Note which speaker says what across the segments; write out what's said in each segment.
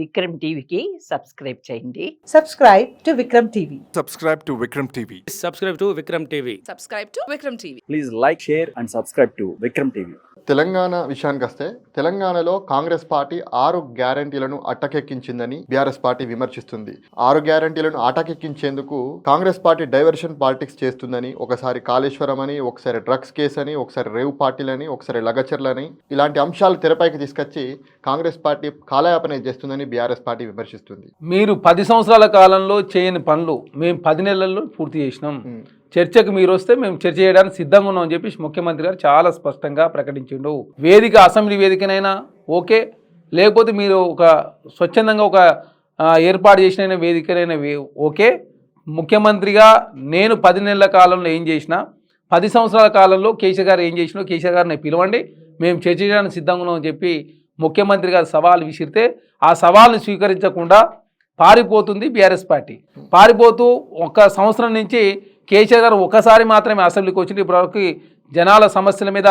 Speaker 1: విక్రమ్ టీవీకి సబ్స్క్రైబ్ చేయండి.
Speaker 2: Subscribe to Vikram TV.
Speaker 3: Subscribe to Vikram TV.
Speaker 4: Subscribe to Vikram TV.
Speaker 5: Subscribe to Vikram TV.
Speaker 6: Please like, share and subscribe to Vikram TV.
Speaker 7: Telangana విషయానికి వస్తే తెలంగాణలో Congress party 6 గ్యారంటీలను అటకెక్కించిందని BRS party విమర్శిస్తుంది. 6 గ్యారంటీలను అటకెక్కించేందుకు Congress party diversion politics చేస్తుందని, ఒకసారి కాళేశ్వరం అని, ఒకసారి డ్రగ్స్ కేసు అని, ఒకసారి రేవ్ పార్టీలని, ఒకసారి లగచర్లని, ఇలాంటి అంశాలు తెరపైకి తీసుకొచ్చి కాంగ్రెస్ పార్టీ కాలయాపన చేస్తుందని బీఆర్ఎస్ పార్టీ విమర్శిస్తుంది.
Speaker 4: మీరు 10 సంవత్సరాల కాలంలో చేయని పనులు మేము 10 నెలల్లో పూర్తి చేసినాం. చర్చకు మీరు వస్తే మేము చర్చ చేయడానికి సిద్ధంగా ఉన్నాం అని చెప్పి ముఖ్యమంత్రి గారు చాలా స్పష్టంగా ప్రకటించిండు. వేదిక అసెంబ్లీ వేదికనైనా ఓకే, లేకపోతే మీరు ఒక స్వచ్ఛందంగా ఒక ఏర్పాటు చేసిన వేదికనైనా ఓకే. ముఖ్యమంత్రిగా నేను 10 నెలల కాలంలో ఏం చేసినా, 10 సంవత్సరాల కాలంలో కేసీఆర్ గారు ఏం చేసినా కేసీఆర్ గారిని పిలవండి, మేము చర్చ చేయడానికి సిద్ధంగా ఉన్నాం అని చెప్పి ముఖ్యమంత్రి గారు సవాల్ విసిరితే ఆ సవాల్ని స్వీకరించకుండా పారిపోతుంది బీఆర్ఎస్ పార్టీ. పారిపోతూ 1 సంవత్సరం నుంచి కేసీఆర్ గారు ఒకసారి మాత్రమే అసెంబ్లీకి వచ్చింది. ఇప్పటివరకు జనాల సమస్యల మీద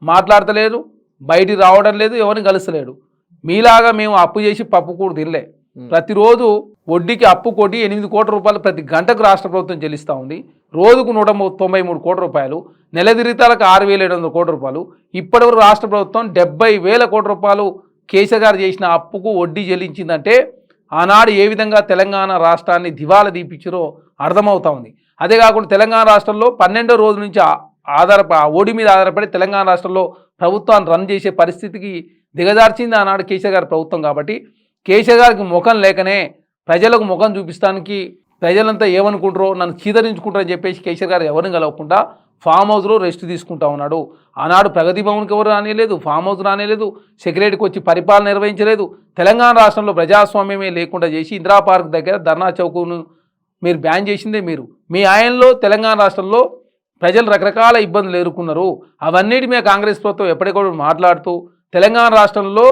Speaker 4: మాట్లాడతలేరు, బయటికి రావడం లేదు, ఎవరిని కలుస్తలేడు. మీలాగా మేము అప్పు చేసి పప్పు కూడా తినలే. ప్రతిరోజు వడ్డీకి అప్పు కొట్టి 8 కోట్ల రూపాయలు ప్రతి గంటకు రాష్ట్ర ప్రభుత్వం చెల్లిస్తూ ఉంది. రోజుకు 193 కోట్ల రూపాయలు, నెల తిరిగితాలకు 6,700 కోట్ల రూపాయలు. ఇప్పటివరకు రాష్ట్ర ప్రభుత్వం 70,000 కోట్ల రూపాయలు కేసీఆర్ గారు చేసిన అప్పుకు వడ్డీ చెల్లించిందంటే ఆనాడు ఏ విధంగా తెలంగాణ రాష్ట్రాన్ని దివాలా తీపిచ్చారో అర్థమవుతా ఉంది. అదే కాకుండా తెలంగాణ రాష్ట్రంలో 12వ రోజు నుంచి ఓడి మీద ఆధారపడి తెలంగాణ రాష్ట్రంలో ప్రభుత్వాన్ని రన్ చేసే పరిస్థితికి దిగజార్చింది ఆనాడు కేసీఆర్ గారి ప్రభుత్వం. కాబట్టి కేసీఆర్ గారికి ముఖం లేకనే ప్రజలకు ముఖం చూపిస్తానికి ప్రజలంతా ఏమనుకుంటారో, నన్ను చీదరించుకుంటారని చెప్పేసి కేసీఆర్ గారు ఎవరిని కలవకుండా ఫామ్ హౌస్లో రెస్ట్ తీసుకుంటా ఉన్నాడు. ఆనాడు ప్రగతి భవన్కి ఎవరు రానేలేదు, ఫామ్ హౌస్ రానేలేదు, సెక్రటరీకి వచ్చి పరిపాలన నిర్వహించలేదు. తెలంగాణ రాష్ట్రంలో ప్రజాస్వామ్యమే లేకుండా చేసి ఇందిరా పార్క్ దగ్గర ధర్నా చౌకును మీరు బ్యాన్ చేసిందే మీరు. మీ ఆయనలో తెలంగాణ రాష్ట్రంలో ప్రజలు రకరకాల ఇబ్బందులు ఎదుర్కొన్నారు. అవన్నిటి మీద కాంగ్రెస్ ప్రభుత్వం ఎప్పటికప్పుడు మాట్లాడుతూ తెలంగాణ రాష్ట్రంలో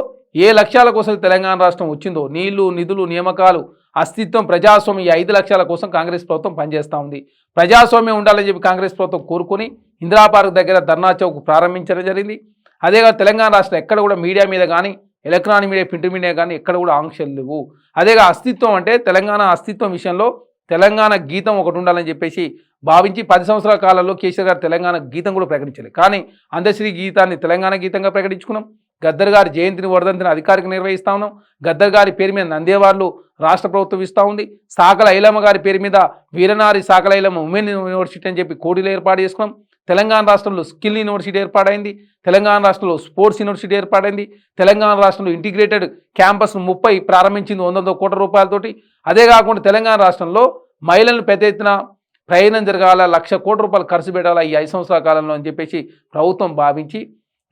Speaker 4: ఏ లక్ష్యాల కోసం తెలంగాణ రాష్ట్రం వచ్చిందో, నీళ్లు, నిధులు, నియామకాలు, అస్తిత్వం, ప్రజాస్వామ్యం, ఈ 5 లక్ష్యాల కోసం కాంగ్రెస్ ప్రభుత్వం పనిచేస్తూ ఉంది. ప్రజాస్వామ్యం ఉండాలని చెప్పి కాంగ్రెస్ ప్రభుత్వం కోరుకొని ఇందిరా పార్క్ దగ్గర ధర్నా చౌక్ ప్రారంభించడం జరిగింది. అదేగా తెలంగాణ రాష్ట్రం ఎక్కడ కూడా మీడియా మీద కానీ, ఎలక్ట్రానిక్ మీడియా, ప్రింట్ మీడియా కానీ ఎక్కడ కూడా ఆంక్షలు లేవు. అదేగా అస్తిత్వం అంటే తెలంగాణ అస్తిత్వం విషయంలో తెలంగాణ గీతం ఒకటి ఉండాలని చెప్పేసి భావించి 10 సంవత్సరాల కాలంలో కేసీఆర్ గారు తెలంగాణ గీతం కూడా ప్రకటించలేదు. కానీ అందశ్రీ గీతాన్ని తెలంగాణ గీతంగా ప్రకటించుకున్నాం. గద్దర్ గారి జయంతిని, వర్ధంతిని అధికారిక నిర్వహిస్తూ ఉన్నాం. గద్దర్ గారి పేరు మీద నందేవార్లు రాష్ట్ర ప్రభుత్వం ఇస్తూ ఉంది. సాకల ఐలమ్మ గారి పేరు మీద వీరనారి సాకల ఐలమ్మ ఉమెన్ యూనివర్సిటీ అని చెప్పి కోడిలో ఏర్పాటు చేసుకున్నాం. తెలంగాణ రాష్ట్రంలో స్కిల్ యూనివర్సిటీ ఏర్పాటైంది. తెలంగాణ రాష్ట్రంలో స్పోర్ట్స్ యూనివర్సిటీ ఏర్పాటైంది. తెలంగాణ రాష్ట్రంలో ఇంటిగ్రేటెడ్ క్యాంపస్ 30 ప్రారంభించింది 100 కోట్ల రూపాయలతోటి. అదే కాకుండా తెలంగాణ రాష్ట్రంలో మహిళలను పెద్ద ఎత్తున ప్రయాణం జరగాల, 1,00,000 కోట్ల రూపాయలు ఖర్చు పెట్టాలా ఈ 5 సంవత్సరాల కాలంలో అని చెప్పేసి ప్రభుత్వం భావించి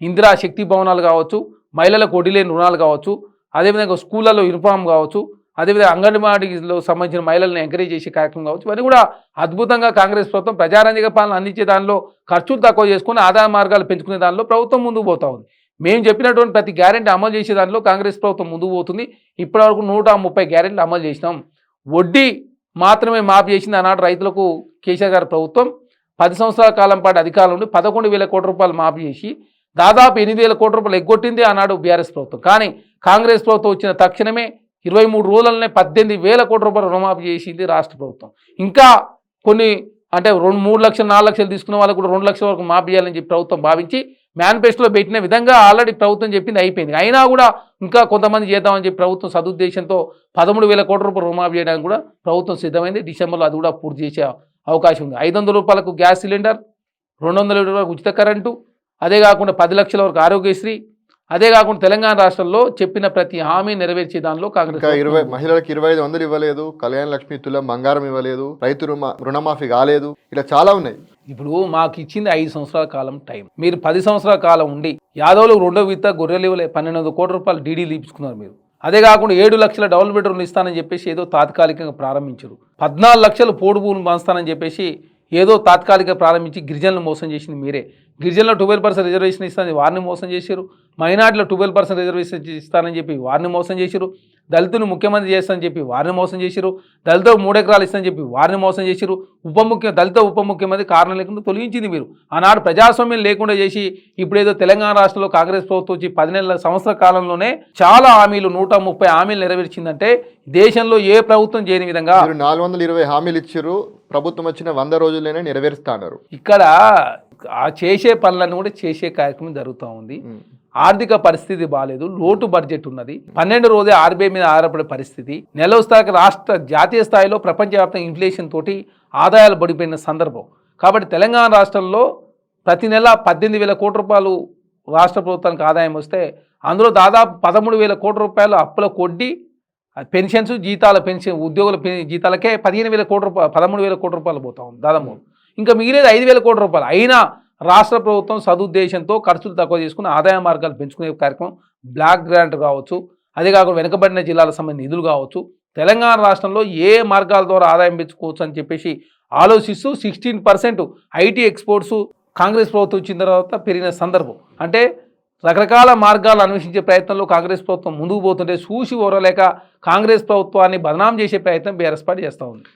Speaker 4: ఇందిరా శక్తి భవనాలు కావచ్చు, మహిళలకు వడ్డీ లేని రుణాలు కావచ్చు, అదేవిధంగా స్కూళ్ళలో యూనిఫామ్ కావచ్చు, అదేవిధంగా అంగన్వాడీలో సంబంధించిన మహిళలను ఎంకరేజ్ చేసే కార్యక్రమం కావచ్చు, ఇవన్నీ కూడా అద్భుతంగా కాంగ్రెస్ ప్రభుత్వం ప్రజారంజక పాలన అందించే దానిలో ఖర్చులు తక్కువ చేసుకుని ఆదాయ మార్గాలు పెంచుకునే దానిలో ప్రభుత్వం ముందుకు పోతా ఉంది. మేము చెప్పినటువంటి ప్రతి గ్యారెంటీ అమలు చేసే దానిలో కాంగ్రెస్ ప్రభుత్వం ముందుకు పోతుంది. ఇప్పటివరకు 130 గ్యారెంటీలు అమలు చేసినాం. వడ్డీ మాత్రమే మాఫ్ చేసింది ఆనాడు రైతులకు కేసీఆర్ గారి ప్రభుత్వం. 10 సంవత్సరాల కాలం పాటు అధికారంలో ఉండి 11,000 కోట్ల రూపాయలు మాఫీ చేసి దాదాపు 8,000 కోట్ల రూపాయలు ఎగ్గొట్టింది ఆనాడు బీఆర్ఎస్ ప్రభుత్వం. కానీ కాంగ్రెస్ ప్రభుత్వం వచ్చిన తక్షణమే 23 రోజులనే 18,000 కోట్ల రూపాయలు రుణమాఫీ చేసింది రాష్ట్ర ప్రభుత్వం. ఇంకా కొన్ని అంటే 3 లక్షలు 4 లక్షలు తీసుకున్న వాళ్ళకు కూడా 2 లక్షల వరకు మాఫీ చేయాలని చెప్పి ప్రభుత్వం భావించి మేనిఫెస్టోలో పెట్టిన విధంగా ఆల్రెడీ ప్రభుత్వం చెప్పింది అయిపోయింది. అయినా కూడా ఇంకా కొంతమంది చేద్దామని చెప్పి ప్రభుత్వం సదుద్దేశంతో 13,000 కోట్ల రూపాయలు రుణమాఫీ చేయడానికి కూడా ప్రభుత్వం సిద్ధమైంది. డిసెంబర్లో అది కూడా పూర్తి చేసే అవకాశం ఉంది. 500 రూపాయలకు గ్యాస్ సిలిండర్, 200 రూపాయలకు ఉచిత కరెంటు, అదే కాకుండా 10 లక్షల వరకు ఆరోగ్యశ్రీ, అదే కాకుండా తెలంగాణ రాష్ట్రంలో చెప్పిన ప్రతి హామీ నెరవేర్చే దానిలో కాంగ్రెస్
Speaker 7: మహిళలకు 2,500 ఇవ్వలేదు, కళ్యాణ లక్ష్మి తులం బంగారం ఇవ్వలేదు, రైతు రుణమాఫీ కాలేదు, ఇలా చాలా ఉన్నాయి.
Speaker 4: ఇప్పుడు మాకు ఇచ్చింది 5 సంవత్సరాల కాలం టైం. మీరు 10 సంవత్సరాల కాలం ఉండి యాదవులు 2వ విడత గొర్రెలు ఇవ్వలే 1,200 కోట్ల రూపాయలు డీడీలు ఇప్పించుకున్నారు మీరు. అదే కాకుండా 7 లక్షల డబుల్ బెడ్రూమ్లు ఇస్తానని చెప్పేసి ఏదో తాత్కాలికంగా ప్రారంభించారు. 14 లక్షలు పోడు భూములు పంచుతానని చెప్పేసి ఏదో తాత్కాలిక ప్రారంభించి గిరిజనులు మోసం చేసింది మీరే. గిరిజనులో 12% రిజర్వేషన్ ఇస్తానని వారిని మోసం చేశారు. మైనార్టీలో 12% రిజర్వేషన్ ఇస్తానని చెప్పి వారిని మోసం చేశారు. దళితుని ముఖ్యమంత్రి చేస్తానని చెప్పి వారిని మోసం చేసిరు, దళిత 3 ఎకరాలు ఇస్తానని చెప్పి వారిని మోసం చేసిరు, దళిత ఉప ముఖ్యమంత్రి కారణం లేకుండా తొలగించింది మీరు. ఆనాడు ప్రజాస్వామ్యం లేకుండా చేసి ఇప్పుడేదో తెలంగాణ రాష్ట్రంలో కాంగ్రెస్ ప్రభుత్వం వచ్చి 10 సంవత్సర కాలంలోనే చాలా హామీలు 130 హామీలు నెరవేర్చిందంటే దేశంలో ఏ ప్రభుత్వం చేయని విధంగా.
Speaker 7: మీరు 420 హామీలు ఇచ్చారు, ప్రభుత్వం వచ్చిన 100 రోజుల్లోనే నెరవేరుస్తున్నారు.
Speaker 4: ఇక్కడ ఆ చేసే పనులను కూడా చేసే కార్యక్రమం జరుగుతూ ఉంది. ఆర్థిక పరిస్థితి బాగాలేదు, లోటు బడ్జెట్ ఉన్నది, 12 రోజే ఆర్బీఐ మీద ఆధారపడే పరిస్థితి, నెలస్థాయికి జాతీయ స్థాయిలో ప్రపంచవ్యాప్తంగా ఇన్ఫ్లేషన్ తోటి ఆదాయాలు పడిపోయిన సందర్భం. కాబట్టి తెలంగాణ రాష్ట్రంలో ప్రతి నెల 18,000 కోట్ల రూపాయలు రాష్ట్ర ప్రభుత్వానికి ఆదాయం వస్తే అందులో దాదాపు 13,000 కోట్ల రూపాయలు అప్పుల కొడ్డి పెన్షన్స్ పెన్షన్ ఉద్యోగుల జీతాలకే 15,000 కోట్ల రూపాయలు 13,000 కోట్ల రూపాయలు పోతా ఉంది దాదాపు. ఇంకా మిగిలేదు 5,000 కోట్ల రూపాయలు. అయినా రాష్ట్ర ప్రభుత్వం సదుద్దేశంతో ఖర్చులు తక్కువ చేసుకుని ఆదాయ మార్గాలు పెంచుకునే కార్యక్రమం, బ్లాక్ గ్రాంట్ కావచ్చు, అదే కాకుండా వెనుకబడిన జిల్లాలకు సంబంధించిన నిధులు కావచ్చు, తెలంగాణ రాష్ట్రంలో ఏ మార్గాల ద్వారా ఆదాయం పెంచుకోవచ్చు అని చెప్పేసి ఆలోచిస్తూ 16% ఐటీ ఎక్స్పోర్ట్స్ కాంగ్రెస్ ప్రభుత్వం వచ్చిన తర్వాత పెరిగిన సందర్భం. అంటే రకరకాల మార్గాలు అన్వేషించే ప్రయత్నంలో కాంగ్రెస్ ప్రభుత్వం ముందుకు పోతుంటే చూసి ఓరలేక కాంగ్రెస్ ప్రభుత్వాన్ని బదనాం చేసే ప్రయత్నం బీఆర్ఎస్ పార్టీ చేస్తూ ఉంది.